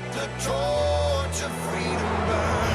let the torch of freedom burn.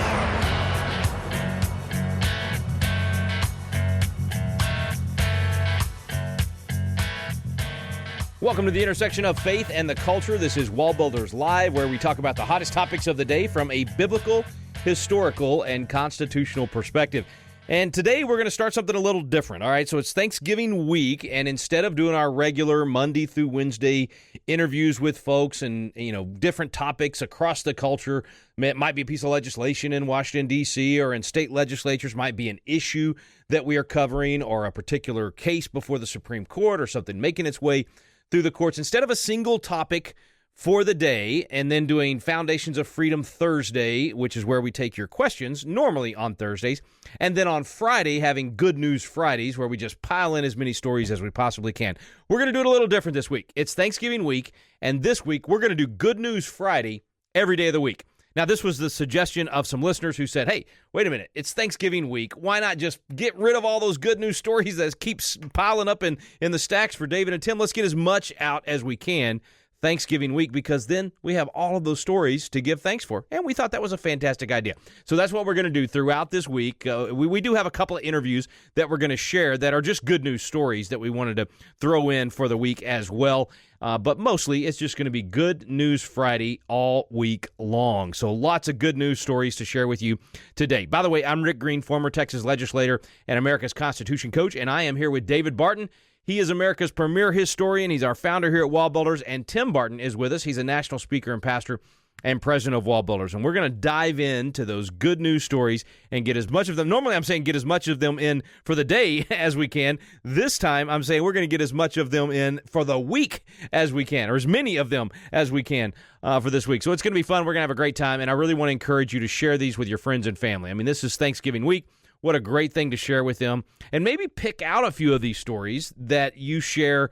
Welcome to the intersection of faith and the culture. This is WallBuilders Live, where we talk about the hottest topics of the day from a biblical, historical, and constitutional perspective. And today we're going to start something a little different, all right? So it's Thanksgiving week, and instead of doing our regular Monday through Wednesday interviews with folks and, different topics across the culture, it might be a piece of legislation in Washington, D.C., or in state legislatures, might be an issue that we are covering, or a particular case before the Supreme Court, or something making its way through the courts. Instead of a single topic for the day and then doing Foundations of Freedom Thursday, which is where we take your questions, normally on Thursdays, and then on Friday having Good News Fridays, where we just pile in as many stories as we possibly can. We're going to do it a little different this week. It's Thanksgiving week, and this week we're going to do Good News Friday every day of the week. Now, this was the suggestion of some listeners who said, hey, wait a minute, it's Thanksgiving week. Why not just get rid of all those good news stories that keeps piling up in the stacks for David and Tim? Let's get as much out as we can Thanksgiving week, because then we have all of those stories to give thanks for. And we thought that was a fantastic idea. So that's what we're going to do throughout this week. We do have a couple of interviews that we're going to share that are just good news stories that we wanted to throw in for the week as well. But mostly it's just going to be Good News Friday all week long. So lots of good news stories to share with you today. By the way, I'm Rick Green, former Texas legislator and America's Constitution coach, and I am here with David Barton. He is America's premier historian. He's our founder here at WallBuilders, and Tim Barton is with us. He's a national speaker and pastor and president of WallBuilders. And we're going to dive into those good news stories and get as much of them. Normally I'm saying get as much of them in for the day as we can. This time I'm saying we're going to get as much of them in for the week as we can, or as many of them as we can for this week. So it's going to be fun. We're going to have a great time, and I really want to encourage you to share these with your friends and family. I mean, this is Thanksgiving week. What a great thing to share with them. And maybe pick out a few of these stories that you share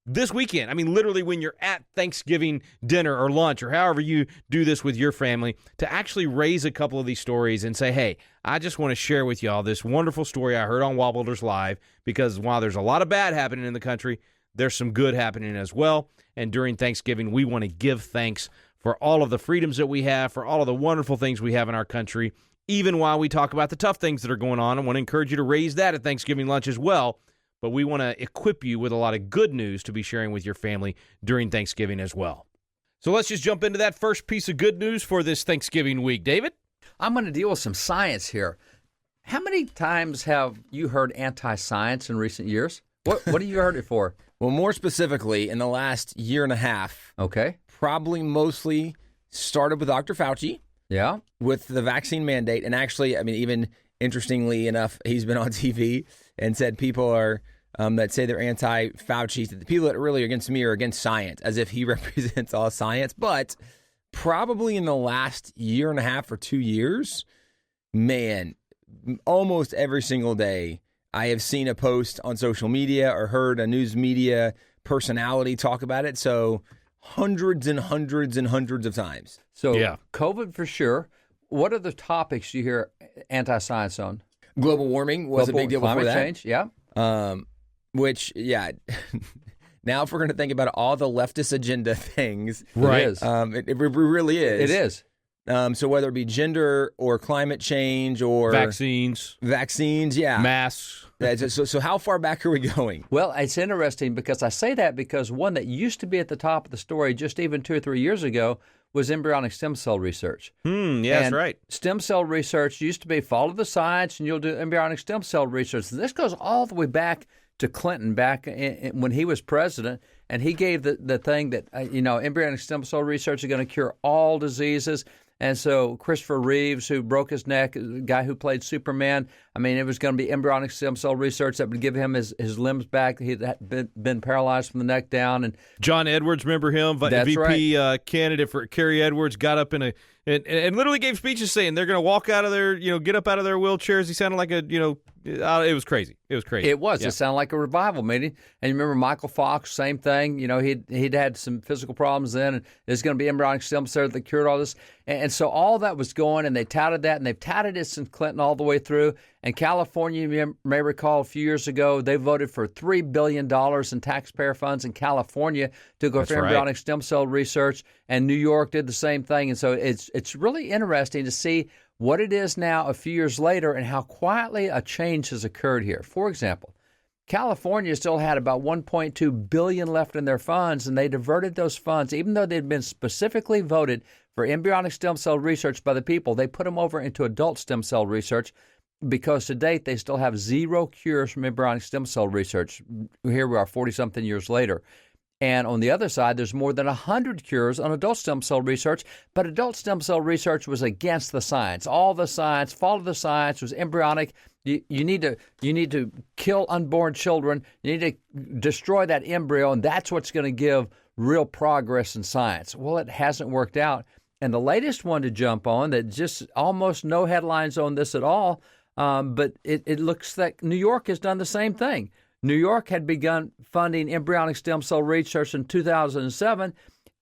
this weekend. I mean, literally when you're at Thanksgiving dinner or lunch or however you do this with your family, to actually raise a couple of these stories and say, hey, I just want to share with y'all this wonderful story I heard on WallBuilders Live, because while there's a lot of bad happening in the country, there's some good happening as well. And during Thanksgiving, we want to give thanks for all of the freedoms that we have, for all of the wonderful things we have in our country. Even while we talk about the tough things that are going on, I want to encourage you to raise that at Thanksgiving lunch as well. But we want to equip you with a lot of good news to be sharing with your family during Thanksgiving as well. So let's just jump into that first piece of good news for this Thanksgiving week. David? I'm going to deal with some science here. How many times have you heard anti-science in recent years? What have you heard it for? Well, more specifically, in the last year and a half. Okay. Probably mostly started with Dr. Fauci. Yeah. With the vaccine mandate. And actually, I mean, even interestingly enough, he's been on TV and said people are that say they're anti-Fauci, that the people that are really against me are against science, as if he represents all science. But probably in the last year and a half or 2 years, man, almost every single day, I have seen a post on social media or heard a news media personality talk about it. So hundreds and hundreds and hundreds of times. So Yeah. COVID for sure. What are the topics you hear anti-science on? Global warming was a big deal before climate that. change, yeah. Which, yeah, now if we're going to think about all the leftist agenda things, Right. It is. It really is. It is. So whether it be gender or climate change or Vaccines, yeah. masks. So how far back are we going? Well, it's interesting because I say that because one that used to be at the top of the story just even 2 or 3 years ago was embryonic stem cell research. Yeah, that's And right. Stem cell research used to be follow the science and you'll do embryonic stem cell research. This goes all the way back to Clinton, when he was president, and he gave the thing that, embryonic stem cell research is going to cure all diseases. And so Christopher Reeves, who broke his neck, the guy who played Superman, I mean, it was going to be embryonic stem cell research that would give him his limbs back. He had been paralyzed from the neck down. And John Edwards, remember him? That's VP candidate for Kerry Edwards, got up in and literally gave speeches saying they're going to walk out of their, get up out of their wheelchairs. He sounded like it was crazy. It was crazy. It was. Yeah. It sounded like a revival meeting. And you remember Michael Fox, same thing. He'd had some physical problems then, and there's going to be embryonic stem cells that cured all this. And so all that was going, and they touted that, and they've touted it since Clinton all the way through. And California, you may recall a few years ago, they voted for $3 billion in taxpayer funds in California to go for embryonic stem cell research, and New York did the same thing. And so it's really interesting to see what it is now a few years later and how quietly a change has occurred here. For example, California still had about $1.2 billion left in their funds, and they diverted those funds, even though they'd been specifically voted for embryonic stem cell research by the people. They put them over into adult stem cell research because to date they still have zero cures from embryonic stem cell research. Here we are 40-something years later. And on the other side, there's more than 100 cures on adult stem cell research, but adult stem cell research was against the science. All the science, follow the science, was embryonic. You need to kill unborn children. You need to destroy that embryo, and that's what's going to give real progress in science. Well, it hasn't worked out. And the latest one to jump on that just almost no headlines on this at all, but it looks like New York has done the same thing. New York had begun funding embryonic stem cell research in 2007,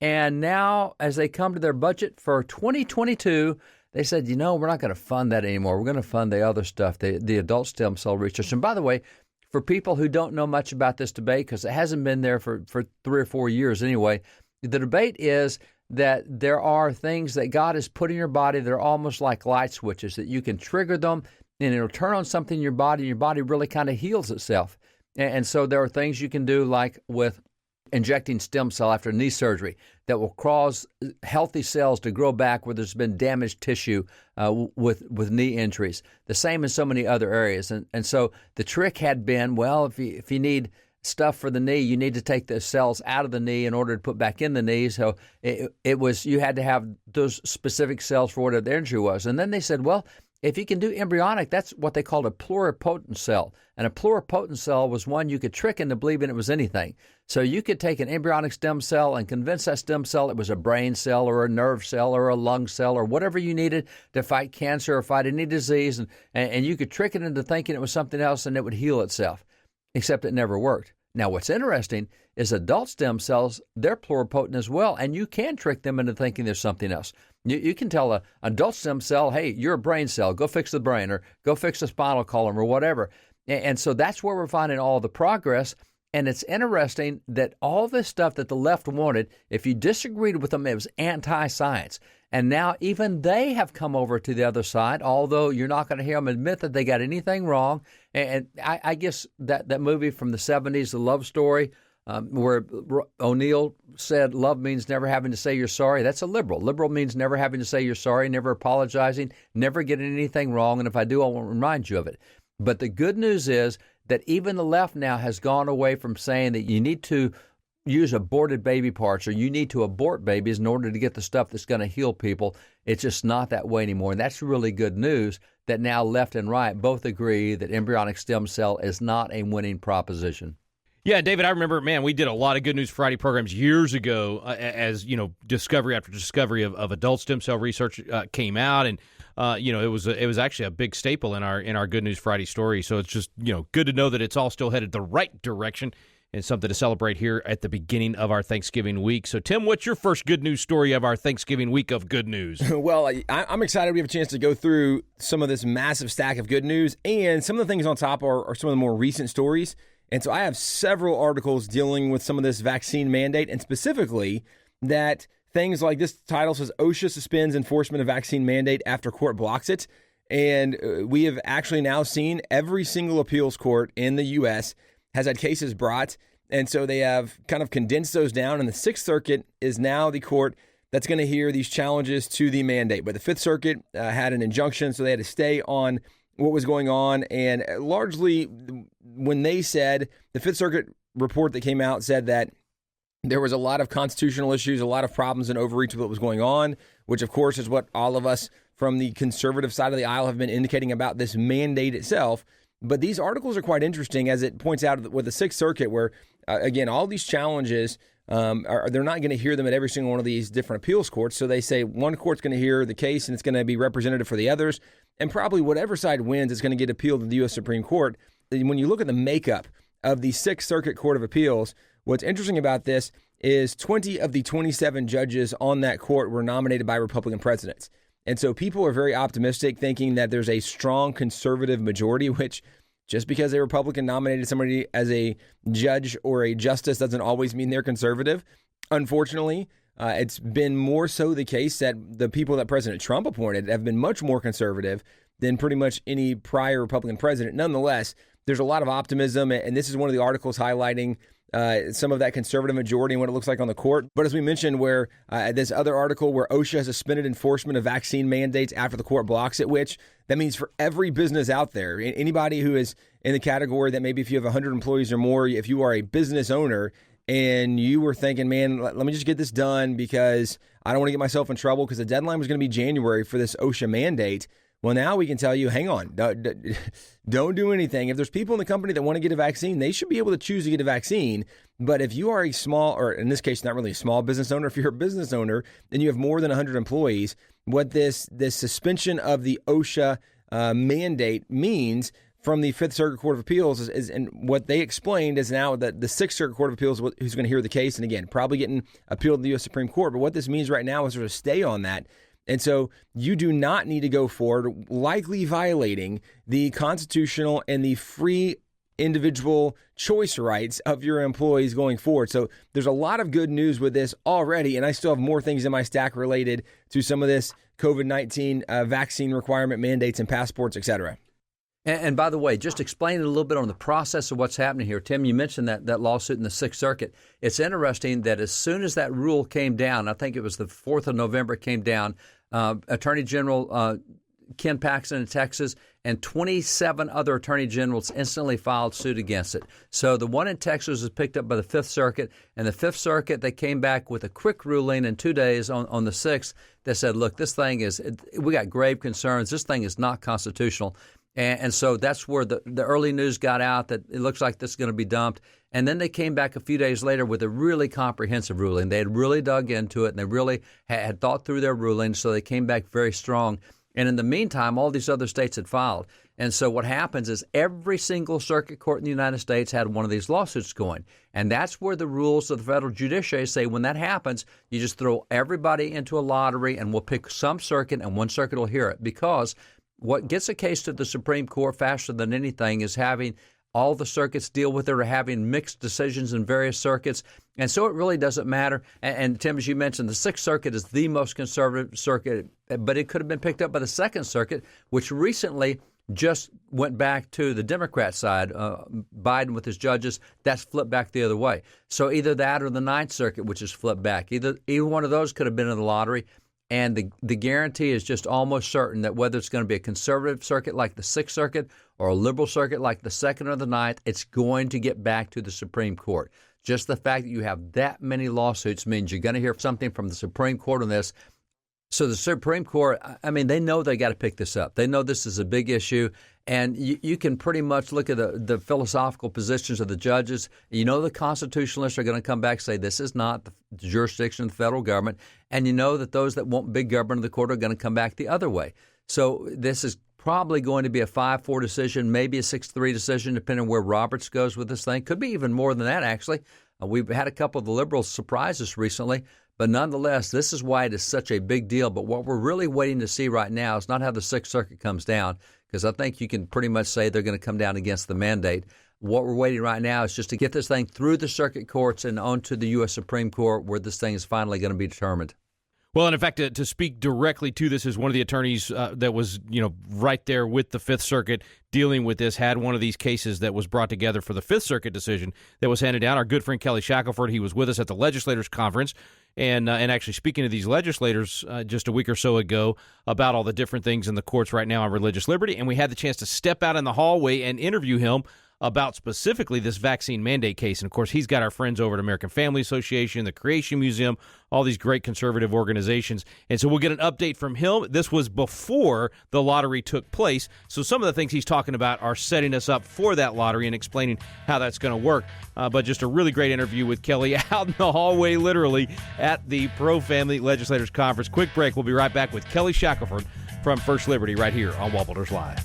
and now as they come to their budget for 2022, they said, we're not going to fund that anymore. We're going to fund the other stuff, the adult stem cell research. And by the way, for people who don't know much about this debate, because it hasn't been there for 3 or 4 years anyway, the debate is that there are things that God has put in your body that are almost like light switches, that you can trigger them, and it'll turn on something in your body, and your body really kind of heals itself. And so there are things you can do, like with injecting stem cell after knee surgery, that will cause healthy cells to grow back where there's been damaged tissue with knee injuries. The same in so many other areas. And so the trick had been, well, if you need stuff for the knee, you need to take the cells out of the knee in order to put back in the knee. So it was, you had to have those specific cells for whatever the injury was. And then they said, well, if you can do embryonic, that's what they called a pluripotent cell. And a pluripotent cell was one you could trick into believing it was anything. So you could take an embryonic stem cell and convince that stem cell it was a brain cell or a nerve cell or a lung cell or whatever you needed to fight cancer or fight any disease. And you could trick it into thinking it was something else and it would heal itself, except it never worked. Now, what's interesting is adult stem cells, they're pluripotent as well, and you can trick them into thinking there's something else. You can tell an adult stem cell, hey, you're a brain cell, go fix the brain, or go fix the spinal column, or whatever. And so that's where we're finding all the progress. And it's interesting that all this stuff that the left wanted, if you disagreed with them, it was anti-science. And now even they have come over to the other side, although you're not going to hear them admit that they got anything wrong. And I guess that movie from the 70s, The Love Story, where O'Neill said love means never having to say you're sorry. That's a liberal. Liberal means never having to say you're sorry, never apologizing, never getting anything wrong. And if I do, I won't remind you of it. But the good news is that even the left now has gone away from saying that you need to use aborted baby parts or you need to abort babies in order to get the stuff that's going to heal people. It's just not that way anymore. And that's really good news that now left and right both agree that embryonic stem cell is not a winning proposition. Yeah, David, I remember, man, we did a lot of Good News Friday programs years ago as, discovery after discovery of adult stem cell research came out. And, it was actually a big staple in our Good News Friday story. So it's just, good to know that it's all still headed the right direction and something to celebrate here at the beginning of our Thanksgiving week. So, Tim, what's your first good news story of our Thanksgiving week of good news? Well, I'm excited we have a chance to go through some of this massive stack of good news, and some of the things on top are some of the more recent stories. And so I have several articles dealing with some of this vaccine mandate, and specifically that things like this title says OSHA suspends enforcement of vaccine mandate after court blocks it. And we have actually now seen every single appeals court in the U.S. has had cases brought. And so they have kind of condensed those down. And the Sixth Circuit is now the court that's going to hear these challenges to the mandate. But the Fifth Circuit had an injunction, so they had to stay on what was going on. And largely when they said, the Fifth Circuit report that came out said that there was a lot of constitutional issues, a lot of problems and overreach with what was going on, which of course is what all of us from the conservative side of the aisle have been indicating about this mandate itself. But these articles are quite interesting, as it points out with the Sixth Circuit, where, again, all these challenges, they're not going to hear them at every single one of these different appeals courts. So they say one court's going to hear the case and it's going to be representative for the others. And probably whatever side wins is going to get appealed to the U.S. Supreme Court. When you look at the makeup of the Sixth Circuit Court of Appeals, what's interesting about this is 20 of the 27 judges on that court were nominated by Republican presidents. And so people are very optimistic, thinking that there's a strong conservative majority, which just because a Republican nominated somebody as a judge or a justice doesn't always mean they're conservative. Unfortunately, it's been more so the case that the people that President Trump appointed have been much more conservative than pretty much any prior Republican president. Nonetheless, there's a lot of optimism, and this is one of the articles highlighting some of that conservative majority and what it looks like on the court. But as we mentioned, where this other article where OSHA has suspended enforcement of vaccine mandates after the court blocks it, which that means for every business out there, anybody who is in the category that maybe if you have 100 employees or more, if you are a business owner and you were thinking, man, let me just get this done because I don't want to get myself in trouble because the deadline was going to be January for this OSHA mandate. Well, now we can tell you, hang on, don't do anything. If there's people in the company that want to get a vaccine, they should be able to choose to get a vaccine. But if you are a small, or in this case, not really a small business owner, if you're a business owner and you have more than 100 employees, what this suspension of the OSHA mandate means from the Fifth Circuit Court of Appeals is, and what they explained is now that the Sixth Circuit Court of Appeals who's going to hear the case, and again, probably getting appealed to the U.S. Supreme Court. But what this means right now is there's a stay on that. And so you do not need to go forward, likely violating the constitutional and the free individual choice rights of your employees going forward. So there's a lot of good news with this already, and I still have more things in my stack related to some of this COVID-19 vaccine requirement mandates and passports, et cetera. And by the way, just explain a little bit on the process of what's happening here. Tim, you mentioned that lawsuit in the Sixth Circuit. It's interesting that as soon as that rule came down, I think it was the 4th of November it came down, Attorney General Ken Paxton in Texas and 27 other attorney generals instantly filed suit against it. So the one in Texas was picked up by the Fifth Circuit, and the Fifth Circuit, they came back with a quick ruling in 2 days on the 6th that said, look, this thing we got grave concerns. This thing is not constitutional. And so that's where the early news got out that it looks like this is going to be dumped. And then they came back a few days later with a really comprehensive ruling. They had really dug into it, and they really had thought through their ruling, so they came back very strong. And in the meantime, all these other states had filed. And so what happens is every single circuit court in the United States had one of these lawsuits going. And that's where the rules of the federal judiciary say when that happens, you just throw everybody into a lottery, and we'll pick some circuit, and one circuit will hear it. Because what gets a case to the Supreme Court faster than anything is having all the circuits deal with it or having mixed decisions in various circuits. And so it really doesn't matter. And Tim, as you mentioned, the Sixth Circuit is the most conservative circuit, but it could have been picked up by the Second Circuit, which recently just went back to the Democrat side. Biden with his judges, that's flipped back the other way. So either that or the Ninth Circuit, which is flipped back. Either one of those could have been in the lottery. And the guarantee is just almost certain that whether it's going to be a conservative circuit like the Sixth Circuit or a liberal circuit like the Second or the Ninth, it's going to get back to the Supreme Court. Just the fact that you have that many lawsuits means you're going to hear something from the Supreme Court on this. So the Supreme Court, I mean, they know they got to pick this up. They know this is a big issue. And you can pretty much look at the philosophical positions of the judges. You know the constitutionalists are going to come back and say this is not the jurisdiction of the federal government. And you know that those that want big government of the court are going to come back the other way. So this is probably going to be a 5-4 decision, maybe a 6-3 decision, depending on where Roberts goes with this thing. Could be even more than that, actually. We've had a couple of the liberals surprise us recently. But nonetheless, this is why it is such a big deal. But what we're really waiting to see right now is not how the Sixth Circuit comes down, because I think you can pretty much say they're going to come down against the mandate. What we're waiting right now is just to get this thing through the circuit courts and onto the U.S. Supreme Court, where this thing is finally going to be determined. Well, and in fact, to speak directly to this is one of the attorneys that was, right there with the Fifth Circuit dealing with this, had one of these cases that was brought together for the Fifth Circuit decision that was handed down. Our good friend Kelly Shackleford, he was with us at the legislators conference and actually speaking to these legislators just a week or so ago about all the different things in the courts right now on religious liberty. And we had the chance to step out in the hallway and interview him about specifically this vaccine mandate case. And, of course, he's got our friends over at American Family Association, the Creation Museum, all these great conservative organizations. And so we'll get an update from him. This was before the lottery took place. So some of the things he's talking about are setting us up for that lottery and explaining how that's going to work. But just a really great interview with Kelly out in the hallway, literally, at the Pro-Family Legislators Conference. Quick break. We'll be right back with Kelly Shackleford from First Liberty right here on WallBuilders Live.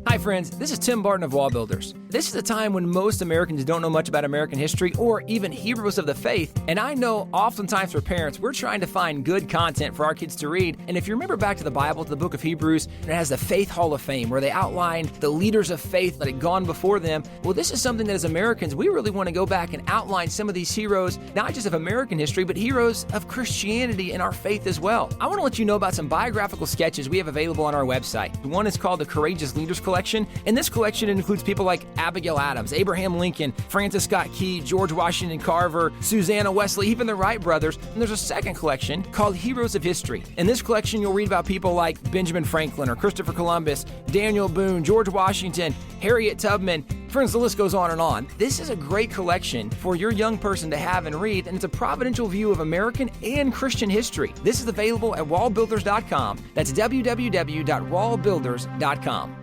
Hi, friends, this is Tim Barton of WallBuilders. This is a time when most Americans don't know much about American history or even heroes of the faith, and I know oftentimes for parents, we're trying to find good content for our kids to read, and if you remember back to the Bible, to the book of Hebrews, it has the Faith Hall of Fame, where they outlined the leaders of faith that had gone before them. Well, this is something that as Americans, we really want to go back and outline some of these heroes, not just of American history, but heroes of Christianity and our faith as well. I want to let you know about some biographical sketches we have available on our website. One is called the Courageous Leaders Collection, and this collection includes people like Abigail Adams, Abraham Lincoln, Francis Scott Key, George Washington Carver, Susanna Wesley, even the Wright brothers. And there's a second collection called Heroes of History. In this collection, you'll read about people like Benjamin Franklin or Christopher Columbus, Daniel Boone, George Washington, Harriet Tubman. Friends, the list goes on and on. This is a great collection for your young person to have and read, and it's a providential view of American and Christian history. This is available at wallbuilders.com. That's www.wallbuilders.com.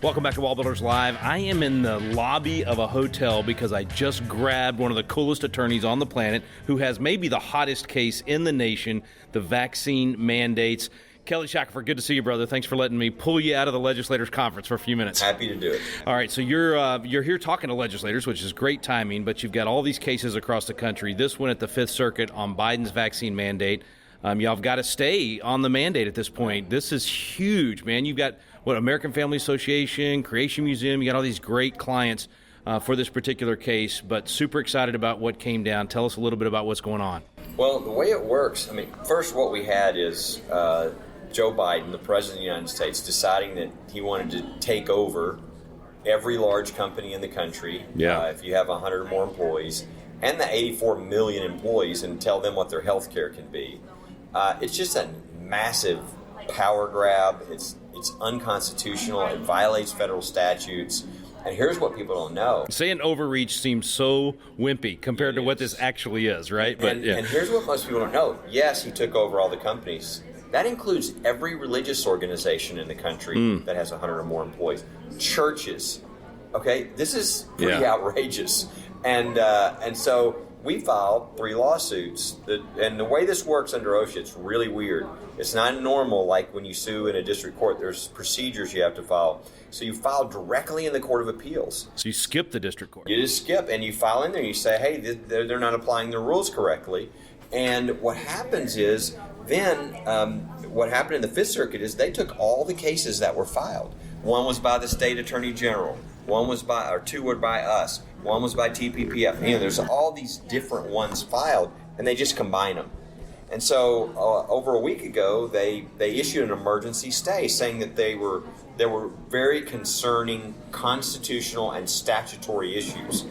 Welcome back to WallBuilders Live. I am in the lobby of a hotel because I just grabbed one of the coolest attorneys on the planet who has maybe the hottest case in the nation, the vaccine mandates. Kelly Shackleford, good to see you, brother. Thanks for letting me pull you out of the legislators' conference for a few minutes. Happy to do it. All right, so you're here talking to legislators, which is great timing, but you've got all these cases across the country. This one at the Fifth Circuit on Biden's vaccine mandate. Y'all have got to stay on the mandate at this point. This is huge, man. You've got, American Family Association, Creation Museum. You got all these great clients for this particular case, but super excited about what came down. Tell us a little bit about what's going on. Well, the way it works, first what we had is Joe Biden, the President of the United States, deciding that he wanted to take over every large company in the country, if you have 100 or more employees, and the 84 million employees, and tell them what their health care can be. It's just a massive power grab. It's unconstitutional. It violates federal statutes. And here's what people don't know. Saying overreach seems so wimpy compared to what this actually is, right? And here's what most people don't know. Yes, he took over all the companies. That includes every religious organization in the country that has 100 or more employees. Churches. Okay? This is pretty outrageous. And so we filed 3 lawsuits. And the way this works under OSHA, it's really weird. It's not normal like when you sue in a district court. There's procedures you have to follow. So you file directly in the Court of Appeals. So you skip the district court. You just skip, and you file in there, and you say, hey, they're not applying their rules correctly. And what happens is, then what happened in the Fifth Circuit is they took all the cases that were filed. One was by the state attorney general. One was or 2 were by us. One was by TPPF. There's all these different ones filed, and they just combine them. And so over a week ago, they issued an emergency stay saying that there were very concerning constitutional and statutory issues.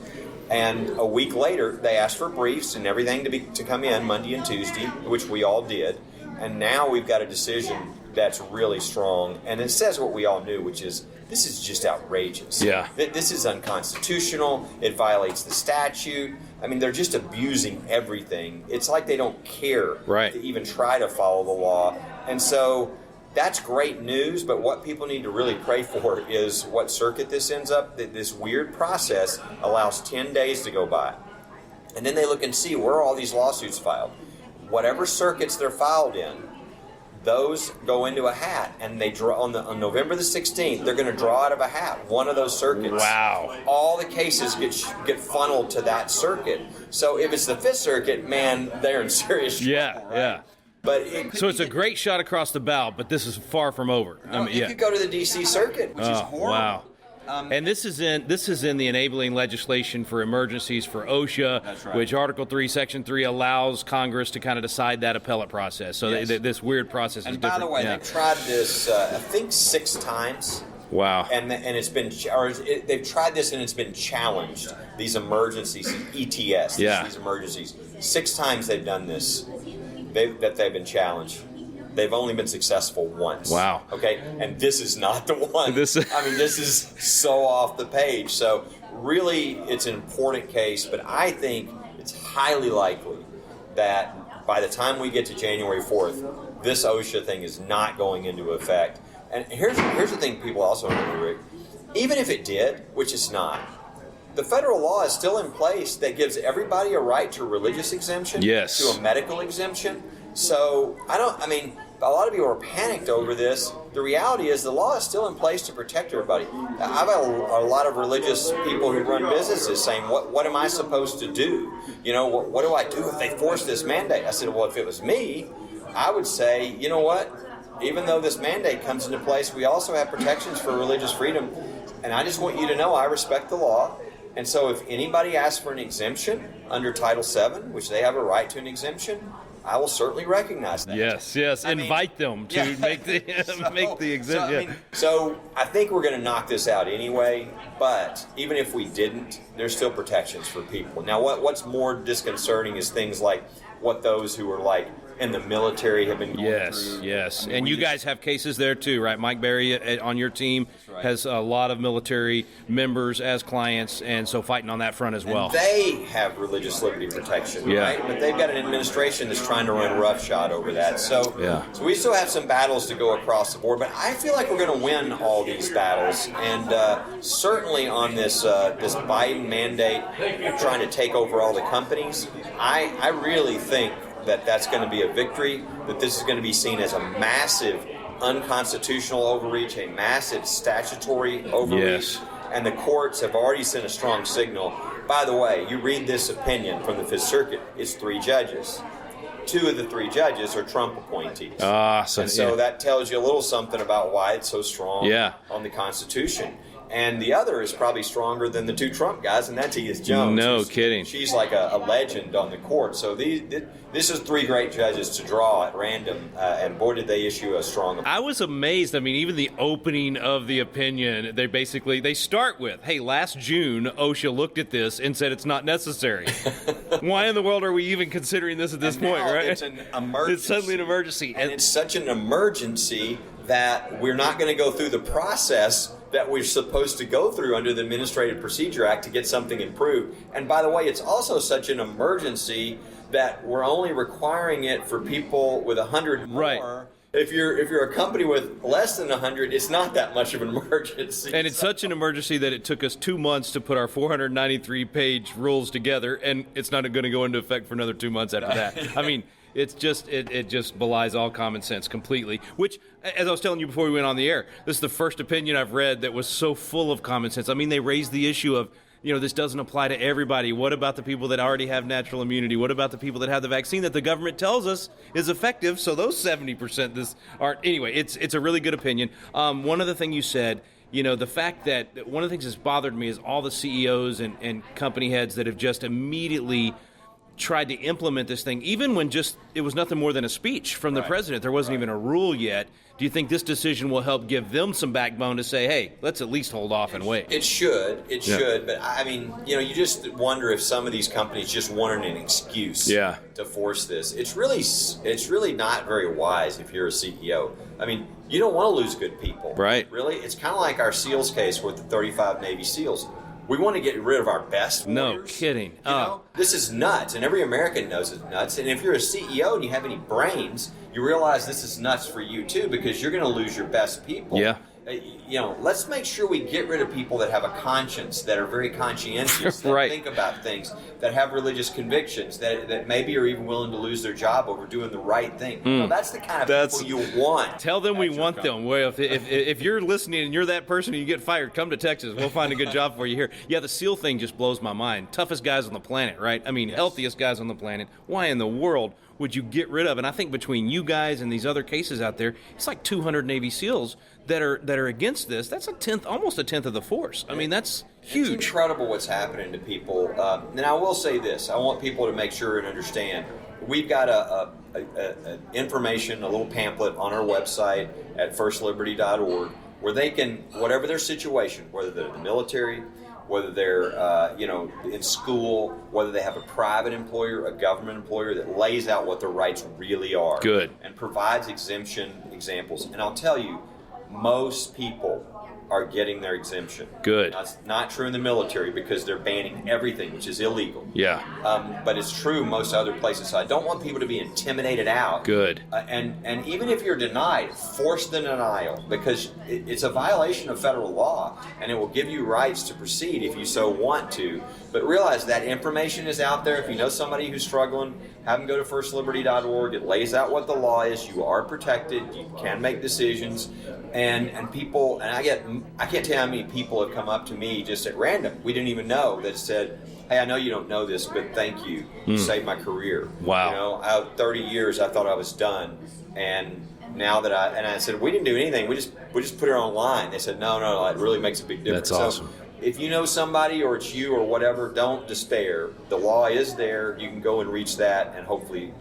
And a week later, they asked for briefs and everything to come in Monday and Tuesday, which we all did. And now we've got a decision that's really strong. And it says what we all knew, which is this is just outrageous. Yeah. This is unconstitutional. It violates the statute. They're just abusing everything. It's like they don't care to even try to follow the law. And so that's great news, but what people need to really pray for is what circuit this ends up. This weird process allows 10 days to go by. And then they look and see where are all these lawsuits filed. Whatever circuits they're filed in, those go into a hat, and they draw on November the 16th. They're going to draw out of a hat one of those circuits. Wow! All the cases get funneled to that circuit. So if it's the Fifth Circuit, man, they're in serious trouble. Yeah. But so it's a great shot across the bow, but this is far from over. You could go to the D.C. Circuit, which is horrible. Wow. And this is in the enabling legislation for emergencies for OSHA, which Article 3, Section 3 allows Congress to kind of decide that appellate process. So this weird process is different. And by the way, they've tried this, I think 6 times. Wow. And it's been, they've tried this and it's been challenged. These emergencies, ETS, these emergencies. 6 times they've done this, that they've been challenged. They've only been successful once. Wow. Okay, and this is not the one. This is so off the page. So really, it's an important case, but I think it's highly likely that by the time we get to January 4th, this OSHA thing is not going into effect. And here's the thing people also know, Rick. Even if it did, which it's not, the federal law is still in place that gives everybody a right to a religious exemption, to a medical exemption. So, a lot of people are panicked over this. The reality is the law is still in place to protect everybody. I've had a lot of religious people who run businesses saying, what am I supposed to do? What do I do if they force this mandate? I said, well, if it was me, I would say, you know what? Even though this mandate comes into place, we also have protections for religious freedom. And I just want you to know I respect the law. And so if anybody asks for an exemption under Title VII, which they have a right to an exemption, I will certainly recognize that. Yes. Invite them to make the exemption. So I think we're going to knock this out anyway. But even if we didn't, there's still protections for people. Now, what's more disconcerting is things like what those who are like in the military have been going through. Yes. And you guys have cases there too, right? Mike Berry on your team has a lot of military members as clients, and so fighting on that front as well. And they have religious liberty protection, right? But they've got an administration that's trying to run roughshod over that. So we still have some battles to go across the board, but I feel like we're going to win all these battles. And certainly on this Biden mandate trying to take over all the companies, I really think that's going to be a victory, that this is going to be seen as a massive unconstitutional overreach, a massive statutory overreach, and the courts have already sent a strong signal. By the way, you read this opinion from the Fifth Circuit, it's 3 judges. 2 of the 3 judges are Trump appointees. So that tells you a little something about why it's so strong on the Constitution. And the other is probably stronger than the 2 Trump guys, and that's Edith Jones. No kidding. She's like a legend on the court. So this is 3 great judges to draw at random, and boy, did they issue a strong opinion. I was amazed. I mean, even the opening of the opinion, they start with, hey, last June, OSHA looked at this and said it's not necessary. Why in the world are we even considering this at this point, right? It's an emergency. It's suddenly an emergency. And it's such an emergency that we're not going to go through the process that we're supposed to go through under the Administrative Procedure Act to get something improved. And by the way, it's also such an emergency that we're only requiring it for people with 100 more. Right. If you're a company with less than 100, it's not that much of an emergency. And it's such an emergency that it took us 2 months to put our 493-page rules together, and it's not going to go into effect for another 2 months after that. I mean, it's just it just belies all common sense completely, which, as I was telling you before we went on the air, this is the first opinion I've read that was so full of common sense. I mean, they raised the issue of, this doesn't apply to everybody. What about the people that already have natural immunity? What about the people that have the vaccine that the government tells us is effective? So those 70% aren't. Anyway, it's a really good opinion. One other thing you said, the fact that one of the things that's bothered me is all the CEOs and company heads that have just immediately tried to implement this thing, even when it was nothing more than a speech from the president. There wasn't even a rule yet. Do you think this decision will help give them some backbone to say, hey, let's at least hold off and wait? It should. But I mean, you just wonder if some of these companies just wanted an excuse to force this. It's really not very wise if you're a CEO. I mean, you don't want to lose good people. Right. Really? It's kind of like our SEALs case with the 35 Navy SEALs. We want to get rid of our best warriors. No kidding. This is nuts, and every American knows it's nuts. And if you're a CEO and you have any brains, you realize this is nuts for you too, because you're going to lose your best people. Yeah. Let's make sure we get rid of people that have a conscience, that are very conscientious, that think about things, that have religious convictions, that maybe are even willing to lose their job over doing the right thing. That's the kind of people you want. Tell them we want them. Well, if you're listening and you're that person and you get fired, come to Texas. We'll find a good job for you here. Yeah, the SEAL thing just blows my mind. Toughest guys on the planet, right? I mean, healthiest guys on the planet. Why in the world would you get rid of? And I think between you guys and these other cases out there, it's like 200 Navy SEALs that are against this. That's almost a tenth of the force. I mean, that's huge. It's incredible what's happening to people. And I will say this: I want people to make sure and understand. We've got a information, a little pamphlet on our website at firstliberty.org, where they can, whatever their situation, whether they're in the military, whether they're in school, whether they have a private employer, a government employer, that lays out what their rights really are. Good. And provides exemption examples. And I'll tell you, most people are getting their exemption. Good. That's not true in the military because they're banning everything, which is illegal. Yeah. But it's true most other places. So I don't want people to be intimidated out. Good. And even if you're denied, force the denial, because it's a violation of federal law, and it will give you rights to proceed if you so want to. But realize that information is out there. If you know somebody who's struggling, have them go to firstliberty.org. It lays out what the law is. You are protected. You can make decisions. And people, and I can't tell you how many people have come up to me just at random, we didn't even know, that said, hey, I know you don't know this, but thank you. You saved my career. Wow. You know, 30 years I thought I was done. And now that I said, we didn't do anything. We just put it online. They said, no, it really makes a big difference. That's awesome. So, if you know somebody or it's you or whatever, don't despair. The law is there. You can go and reach that and hopefully,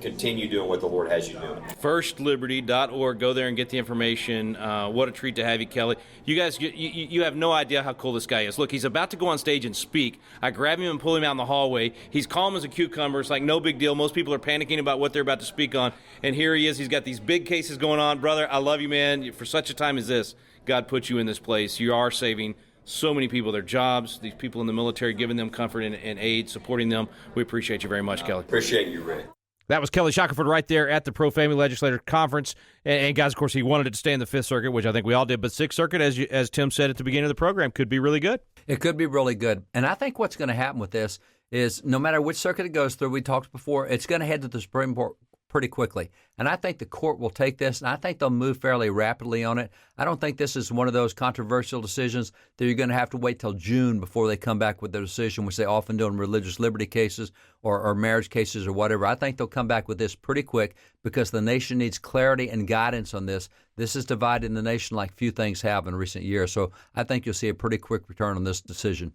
continue doing what the Lord has you doing. Firstliberty.org. Go there and get the information. What a treat to have you, Kelly. You guys, you have no idea how cool this guy is. Look, he's about to go on stage and speak. I grab him and pull him out in the hallway. He's calm as a cucumber. It's like no big deal. Most people are panicking about what they're about to speak on. And here he is. He's got these big cases going on. Brother, I love you, man. For such a time as this, God put you in this place. You are saving so many people their jobs, these people in the military, giving them comfort and aid, supporting them. We appreciate you very much, Kelly. Appreciate you, Rick. That was Kelly Shackleford right there at the Pro-Family Legislator Conference. And guys, of course, he wanted it to stay in the Fifth Circuit, which I think we all did. But Sixth Circuit, as Tim said at the beginning of the program, could be really good. It could be really good. And I think what's going to happen with this is no matter which circuit it goes through, we talked before, it's going to head to the Supreme Court pretty quickly. And I think the court will take this, and I think they'll move fairly rapidly on it. I don't think this is one of those controversial decisions that you're going to have to wait till June before they come back with their decision, which they often do in religious liberty cases or marriage cases or whatever. I think they'll come back with this pretty quick because the nation needs clarity and guidance on this. This is dividing the nation like few things have in recent years. So I think you'll see a pretty quick return on this decision.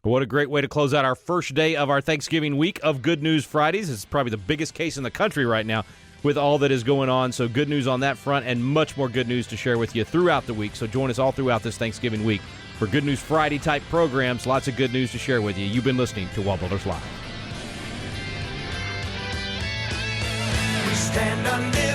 What a great way to close out our first day of our Thanksgiving week of Good News Fridays. It's probably the biggest case in the country right now with all that is going on. So good news on that front and much more good news to share with you throughout the week. So join us all throughout this Thanksgiving week for Good News Friday type programs. Lots of good news to share with you. You've been listening to WallBuilders Live. We stand under